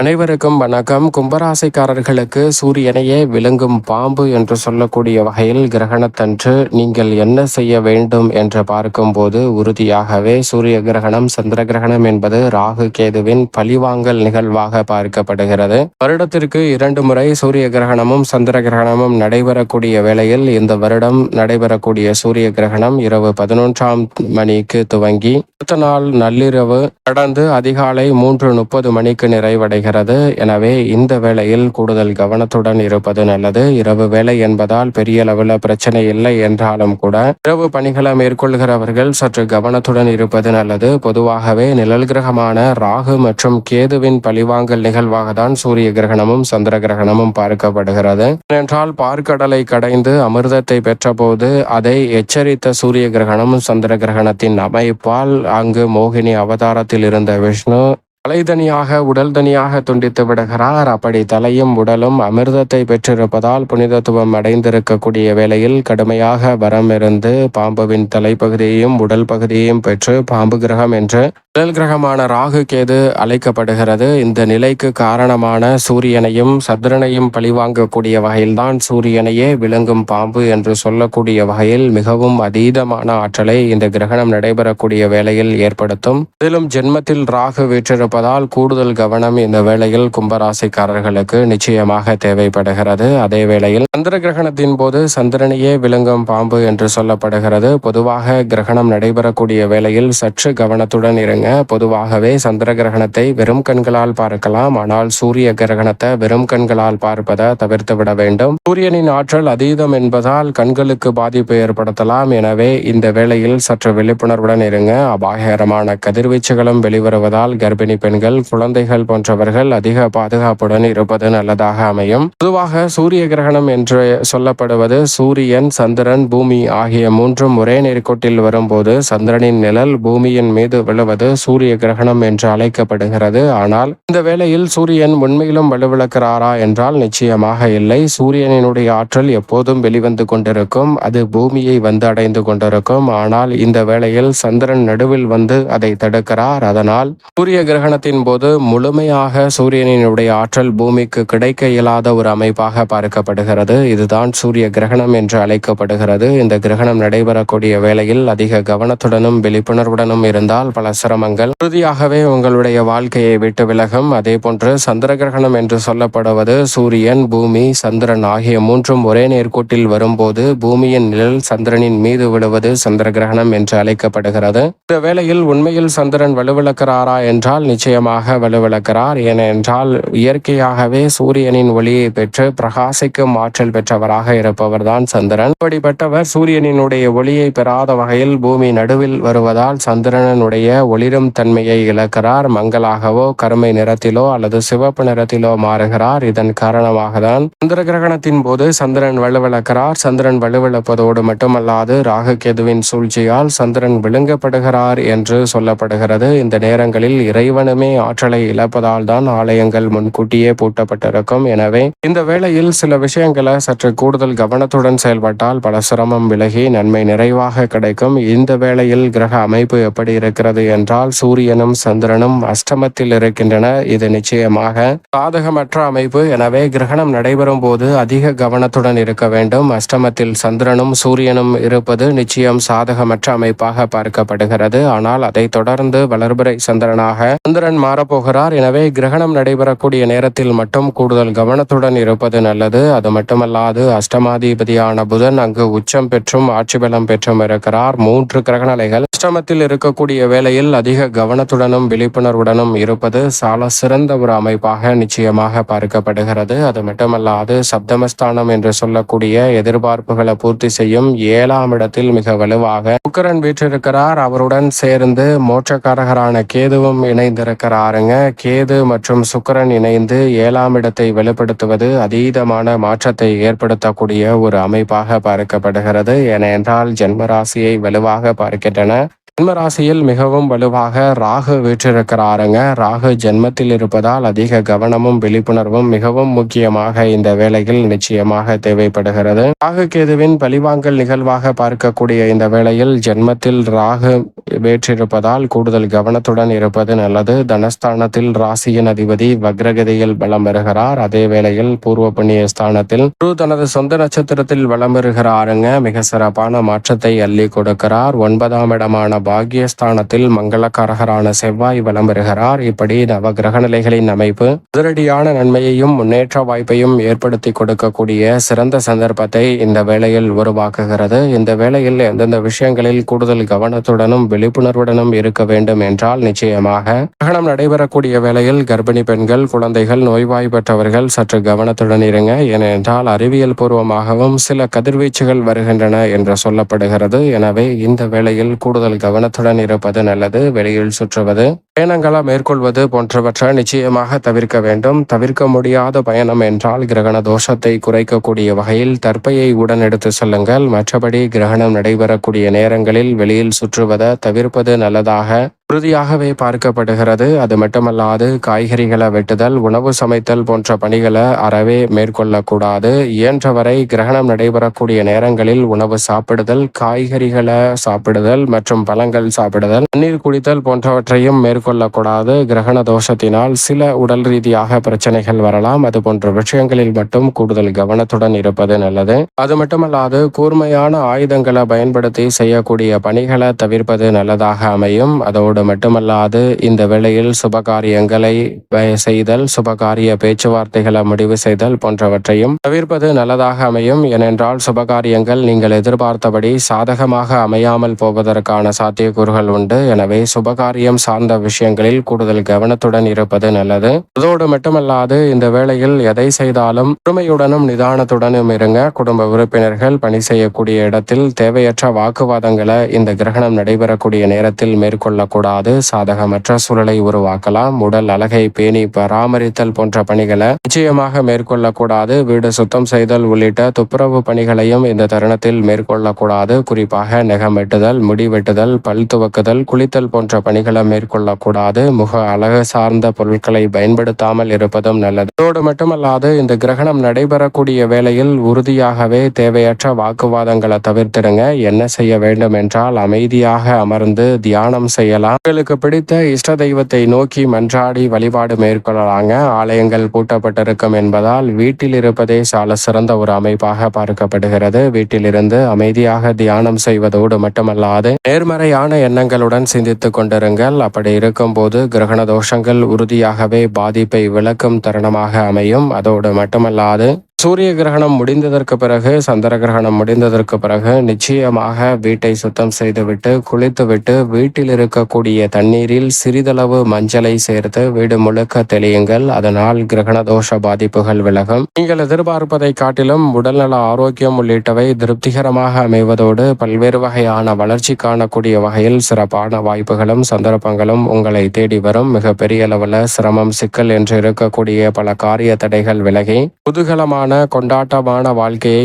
அனைவருக்கும் வணக்கம். கும்பராசிக்காரர்களுக்கு சூரியனையே விழுங்கும் பாம்பு என்று சொல்லக்கூடிய வகையில் கிரகணத்தன்று நீங்கள் என்ன செய்ய வேண்டும் என்று பார்க்கும்போது உறுதியாகவே சூரிய கிரகணம், சந்திர கிரகணம் என்பது ராகு கேதுவின் பழிவாங்கல் நிகழ்வாக பார்க்கப்படுகிறது. வருடத்திற்கு 2 முறை சூரிய கிரகணமும் சந்திர கிரகணமும் நடைபெறக்கூடிய வேளையில் இந்த வருடம் நடைபெறக்கூடிய சூரிய கிரகணம் இரவு 11ஆம் மணிக்கு துவங்கி அடுத்த நாள் நள்ளிரவு கடந்து அதிகாலை 3:30 மணிக்கு நிறைவடைகிறது. எனவே இந்த வேளையில் கூடுதல் கவனத்துடன் இருப்பது நல்லது. இரவு வேலை என்பதால் பெரிய அளவில் பிரச்சனை இல்லை என்றாலும் கூட இரவு பணிகளை மேற்கொள்கிறவர்கள் சற்று கவனத்துடன் இருப்பது நல்லது. பொதுவாகவே நிழல் கிரகமான ராகு மற்றும் கேதுவின் பழிவாங்கல் நிகழ்வாக தான் சூரிய கிரகணமும் சந்திர கிரகணமும் பார்க்கப்படுகிறது. ஏனென்றால் பார்க்கடலை கடைந்து அமிர்தத்தை பெற்றபோது அதை எச்சரித்த சூரிய கிரகணம் சந்திர கிரகணத்தின் அமைப்பால் அங்கு மோகினி அவதாரத்தில் இருந்த விஷ்ணு தலைதனியாக உடல் தனியாக துண்டித்து விடுகிறார். அப்படி தலையும் உடலும் அமிர்தத்தை பெற்றிருப்பதால் புனிதத்துவம் அடைந்திருக்கக்கூடிய வேளையில் கடுமையாக வரம் இருந்து பாம்புவின் தலைப்பகுதியையும் உடல் பகுதியையும் பெற்று பாம்பு கிரகம் என்று உடல் கிரகமான ராகு கேது அழைக்கப்படுகிறது. இந்த நிலைக்கு காரணமான சூரியனையும் சந்திரனையும் பழிவாங்கக்கூடிய வகையில்தான் சூரியனையே விழுங்கும் பாம்பு என்று சொல்லக்கூடிய வகையில் மிகவும் அதீதமான ஆற்றலை இந்த கிரகணம் நடைபெறக்கூடிய வேளையில் ஏற்படுத்தும். இதிலும் ஜென்மத்தில் ராகு வீற்றிருப்பதால் கூடுதல் கவனம் இந்த வேளையில் கும்பராசிக்காரர்களுக்கு நிச்சயமாக தேவைப்படுகிறது. அதே வேளையில் சந்திர கிரகணத்தின் போது சந்திரனையே விழுங்கும் பாம்பு என்று சொல்லப்படுகிறது. பொதுவாக கிரகணம் நடைபெறக்கூடிய வேளையில் சற்று கவனத்துடன் இருங்க. பொதுவாகவே சந்திர கிரகணத்தை வெறும் கண்களால் பார்க்கலாம். ஆனால் சூரிய கிரகணத்தை வெறும் கண்களால் பார்ப்பதை தவிர்த்து விட வேண்டும். சூரியனின் ஆற்றல் அதீதம் என்பதால் கண்களுக்கு பாதிப்பு ஏற்படுத்தலாம். எனவே இந்த வேளையில் சற்று விழிப்புணர்வுடன் இருங்க. அபாயகரமான கதிர்வீச்சுகளும் வெளிவருவதால் கர்ப்பிணி பெண்கள், குழந்தைகள் போன்றவர்கள் அதிக பாதுகாப்புடன் இருப்பது நல்லதாக அமையும். பொதுவாக சூரிய கிரகணம் என்று சொல்லப்படுவது சூரியன், சந்திரன், பூமி ஆகிய மூன்றும் ஒரே நேர்கோட்டில் வரும்போது சந்திரனின் நிழல் பூமியின் மீது விழுவது சூரிய கிரகணம் என்று அழைக்கப்படுகிறது. ஆனால் இந்த வேளையில் சூரியன் உண்மையிலும் வலுவிழக்கிறாரா என்றால் நிச்சயமாக இல்லை. சூரியனினுடைய ஆற்றல் எப்போதும் வெளிவந்து கொண்டிருக்கும். அது பூமியை வந்து அடைந்து கொண்டிருக்கும். ஆனால் இந்த வேளையில் சந்திரன் நடுவில் வந்து அதை தடுக்கிறார். அதனால் சூரிய கிரகணத்தின் போது முழுமையாக சூரியனினுடைய ஆற்றல் பூமிக்கு கிடைக்க இயலாத ஒரு அமைப்பாக பார்க்கப்படுகிறது. இதுதான் சூரிய கிரகணம் என்று அழைக்கப்படுகிறது. இந்த கிரகணம் நடைபெறக்கூடிய வேளையில் அதிக கவனத்துடனும் விழிப்புணர்வுடனும் இருந்தால் பல சிரமங்கள் உறுதியாகவே உங்களுடைய வாழ்க்கையை விட்டு விலகும். அதே போன்று சந்திர கிரகணம் என்று சொல்லப்படுவது சூரியன், பூமி, சந்திரன் ஆகிய மூன்றும் ஒரே நேர்கோட்டில் வரும்போது பூமியின் நிழல் சந்திரனின் மீது விழுவது சந்திர கிரகணம் என்று அழைக்கப்படுகிறது. இந்த வேளையில் உண்மையில் சந்திரன் வலுவிழக்கிறாரா என்றால் நிச்சயமாக வலுவிழக்கிறார். ஏனென்றால் இயற்கையாகவே சூரியனின் ஒளியை பெற்று பிரகாசிக்கும் ஆற்றல் பெற்றவராக இருப்பவர் தான் சந்திரன். இப்படிப்பட்டவர் சூரியனினுடைய ஒளியை பெறாத வகையில் பூமி நடுவில் வருவதால் சந்திரனுடைய ஒளிரும் தன்மையை இழக்கிறார். மங்களாகவோ கருமை நிறத்திலோ அல்லது சிவப்பு நிறத்திலோ மாறுகிறார். இதன் காரணமாக தான் சந்திர கிரகணத்தின் போது சந்திரன் வலுவிழக்கிறார். சந்திரன் வலுவிழப்பதோடு மட்டுமல்லாது ராகு கேதுவின் சூழ்ச்சியால் சந்திரன் விழுங்கப்படுகிறார் என்று சொல்லப்படுகிறது. இந்த நேரங்களில் இறைவனுமே ஆற்றலை இழப்பதால் தான் ஆலயங்கள் முன்கூட்டியே பூட்டப்பட்டிருக்கும். எனவே இந்த வேளையில் சில விஷயங்களை சற்று கூடுதல் கவனத்துடன் செயல்பட்டால் பல சிரமம் விலகி நன்மை நிறைவாக கிடைக்கும். இந்த வேளையில் கிரக அமைப்பு எப்படி இருக்கிறது என்றால் சூரியனும் சந்திரனும் அஷ்டமத்தில் இருக்கின்றன. இது நிச்சயமாக சாதகமற்ற அமைப்பு. எனவே கிரகணம் நடைபெறும் போது அதிக கவனத்துடன் இருக்க வேண்டும். அஷ்டமத்தில் சந்திரனும் சூரியனும் இருப்பது நிச்சயம் சாதகமற்ற அமைப்பாக பார்க்கப்படுகிறது. ஆனால் அதை தொடர்ந்து வளர்பிறை சந்திரனாக சந்திரன் மாறப்போகிறார். எனவே கிரகணம் நடைபெறக்கூடிய நேரத்தில் மட்டும் கூடுதல் கவனத்துடன் இருப்பது நல்லது. அது மட்டுமல்லாது அஷ்டமாதிபதியான புதன் அங்கு உச்சம் பெற்றும் ஆட்சி பலம் பெற்றும் இருக்கிறார். 3 கிரகநிலைகள் அஷ்டமத்தில் இருக்கக்கூடிய வேளையில் அதிக கவனத்துடனும் விழிப்புணர்வுடனும் இருப்பது சால சிறந்த ஒரு அமைப்பாக நிச்சயமாக பார்க்கப்படுகிறது. அது மட்டுமல்லாது சப்தமஸ்தானம் என்று சொல்லக்கூடிய எதிர்பார்ப்புகளை பூர்த்தி செய்யும் 7ஆம் இடத்தில் மிக வலுவாக சுக்கிரன் வீற்றிருக்கிறார். அவருடன் சேர்ந்து மோட்சக்காரகரான கேதுவும் இணைந்திருக்கிறாருங்க. கேது மற்றும் சுக்கிரன் இணைந்து 7ஆம் இடத்தை வெளிப்படுத்துவது அதீதமான மாற்றத்தை ஏற்படுத்தக்கூடிய ஒரு அமைப்பாக பார்க்கப்படுகிறது. ஏனென்றால் ஜென்மராசியை வலுவாக பார்க்கின்றன. ஜென்ம ராசியில் மிகவும் வலுவாக ராகு வீற்றிருக்கிறாருங்க. ராகு ஜென்மத்தில் இருப்பதால் அதிக கவனமும் விழிப்புணர்வும் மிகவும் முக்கியமாக இந்த வேளையில் நிச்சயமாக தேவைப்படுகிறது. ராகு கேதுவின் பழிவாங்கல் நிகழ்வாக பார்க்கக்கூடிய இந்த வேளையில் ஜென்மத்தில் ராகு வீற்றிருப்பதால் கூடுதல் கவனத்துடன் இருப்பது நல்லது. தனஸ்தானத்தில் ராசியின் அதிபதி வக்ரகதியில் பலம் பெறுகிறார். அதே வேளையில் பூர்வ புண்ணிய ஸ்தானத்தில் குரு தனது சொந்த நட்சத்திரத்தில் வலம் பெறுகிறாருங்க. மிக சிறப்பான மாற்றத்தை அள்ளி கொடுக்கிறார். 9ஆம் இடமான பாக்கியஸ்தானத்தில் மங்களக்காரகரான செவ்வாய் வலம் பெறுகிறார். இப்படி நவ கிரக நிலைகளின் அமைப்பு அதிரடியான நன்மையையும் முன்னேற்ற வாய்ப்பையும் ஏற்படுத்தி கொடுக்கக்கூடிய சிறந்த சந்தர்ப்பத்தை இந்த வேளையில் உருவாக்குகிறது. இந்த வேளையில் எந்தெந்த விஷயங்களில் கூடுதல் கவனத்துடனும் விழிப்புணர்வுடனும் இருக்க வேண்டும் என்றால் நிச்சயமாக கிரகணம் நடைபெறக்கூடிய வேளையில் கர்ப்பிணி பெண்கள், குழந்தைகள், நோய்வாய்ப்பட்டவர்கள் சற்று கவனத்துடன் இருங்க. ஏனென்றால் அறிவியல் பூர்வமாகவும் சில கதிர்வீச்சுகள் வருகின்றன என்று சொல்லப்படுகிறது. எனவே இந்த வேளையில் கூடுதல் கவனத்துடன் இருப்பது நல்லது. வெளியில் சுற்றுவது, பயணங்களை மேற்கொள்வது போன்றவற்றை நிச்சயமாக தவிர்க்க வேண்டும். தவிர்க்க முடியாத பயணம் என்றால் கிரகண தோஷத்தை குறைக்கக்கூடிய வகையில் தற்பையை உடன் எடுத்து செல்லுங்கள். மற்றபடி கிரகணம் நடைபெறக்கூடிய நேரங்களில் வெளியில் சுற்றுவதை தவிர்ப்பது நல்லதாக உறுதியாகவே பார்க்கப்படுகிறது. அது மட்டுமல்லாது காய்கறிகளை வெட்டுதல், உணவு சமைத்தல் போன்ற பணிகளை அறவே மேற்கொள்ளக்கூடாது. இயன்றவரை கிரகணம் நடைபெறக்கூடிய நேரங்களில் உணவு சாப்பிடுதல், காய்கறிகளை சாப்பிடுதல் மற்றும் பழங்கள் சாப்பிடுதல், தண்ணீர் குடித்தல் போன்றவற்றையும் மேற்கொள்ளக்கூடாது. கிரகண தோஷத்தினால் சில உடல் ரீதியாக பிரச்சனைகள் வரலாம். அது போன்ற விஷயங்களில் மட்டும் கூடுதல் கவனத்துடன் இருப்பது நல்லது. அது மட்டுமல்லாது கூர்மையான ஆயுதங்களை பயன்படுத்தி செய்யக்கூடிய பணிகளை தவிர்ப்பது நல்லதாக அமையும். அதோடு மட்டுமல்லாது இந்த வேளையில் சுபகாரியங்களை செய்தல், சுபகாரிய பேச்சுவார்த்தைகளை முடிவு செய்தல் போன்றவற்றையும் தவிர்ப்பது நல்லதாக அமையும். ஏனென்றால் சுபகாரியங்கள் நீங்கள் எதிர்பார்த்தபடி சாதகமாக அமையாமல் போவதற்கான சாத்தியக்கூறுகள் உண்டு. எனவே சுபகாரியம் சார்ந்த விஷயங்களில் கூடுதல் கவனத்துடன் இருப்பது நல்லது. அதோடு மட்டுமல்லாது இந்த வேளையில் எதை செய்தாலும் பொறுமையுடனும் நிதானத்துடனும் இருங்க. குடும்ப உறுப்பினர்கள் பணி செய்யக்கூடிய இடத்தில் தேவையற்ற வாக்குவாதங்களை இந்த கிரகணம் நடைபெறக்கூடிய நேரத்தில் மேற்கொள்ளக்கூடாது. சாதகமற்ற சூழலை உருவாக்கலாம். உடல் அழகை பேணி பராமரித்தல் போன்ற பணிகளை நிச்சயமாக மேற்கொள்ளக்கூடாது. வீடு சுத்தம் செய்தல் உள்ளிட்ட துப்புரவு பணிகளையும் இந்த தருணத்தில் மேற்கொள்ளக்கூடாது. குறிப்பாக நகம் வெட்டுதல், முடி வெட்டுதல், பல் துவக்குதல், குளித்தல் போன்ற பணிகளை மேற்கொள்ளக்கூடாது. முக அழகு சார்ந்த பொருட்களை பயன்படுத்தாமல் இருப்பதும் நல்லது. அதோடு மட்டுமல்லாது இந்த கிரகணம் நடைபெறக்கூடிய வேளையில் உறுதியாகவே தேவையற்ற வாக்குவாதங்களை தவிர்த்திடுங்க. என்ன செய்ய வேண்டும் என்றால் அமைதியாக அமர்ந்து தியானம் செய்யலாம். உங்களுக்கு பிடித்த இஷ்ட தெய்வத்தை நோக்கி மன்றாடி வழிபாடு மேற்கொள்ளலாங்க. ஆலயங்கள் பூட்டப்பட்டிருக்கும் என்பதால் வீட்டில் இருப்பதே சால சிறந்த ஒரு அமைப்பாக பார்க்கப்படுகிறது. வீட்டிலிருந்து அமைதியாக தியானம் செய்வதோடு மட்டுமல்லாது நேர்மறையான எண்ணங்களுடன் சிந்தித்துக் கொண்டிருங்கள். அப்படி இருக்கும் போது கிரகண தோஷங்கள் உறுதியாகவே பாதிப்பை விளக்கும் தருணமாக அமையும். அதோடு மட்டுமல்லாது சூரிய கிரகணம் முடிந்ததற்கு பிறகு, சந்திர கிரகணம் முடிந்ததற்கு பிறகு நிச்சயமாக வீட்டை சுத்தம் செய்துவிட்டு குளித்துவிட்டு வீட்டில் இருக்கக்கூடிய தண்ணீரில் சிறிதளவு மஞ்சளை சேர்த்து வீடு முழுக்க தெளியுங்கள். அதனால் கிரகண தோஷ பாதிப்புகள் விலகும். நீங்கள் எதிர்பார்ப்பதை காட்டிலும் உடல்நல ஆரோக்கியம் உள்ளிட்டவை திருப்திகரமாக அமைவதோடு பல்வேறு வகையான வளர்ச்சி காணக்கூடிய வகையில் சிறப்பான வாய்ப்புகளும் சந்தர்ப்பங்களும் உங்களை தேடி வரும். மிக பெரிய அளவில் சிரமம், சிக்கல் என்று இருக்கக்கூடிய பல காரிய தடைகள் விலகி குதூகலமான கொண்டாட்டமான வாழ்க்கையை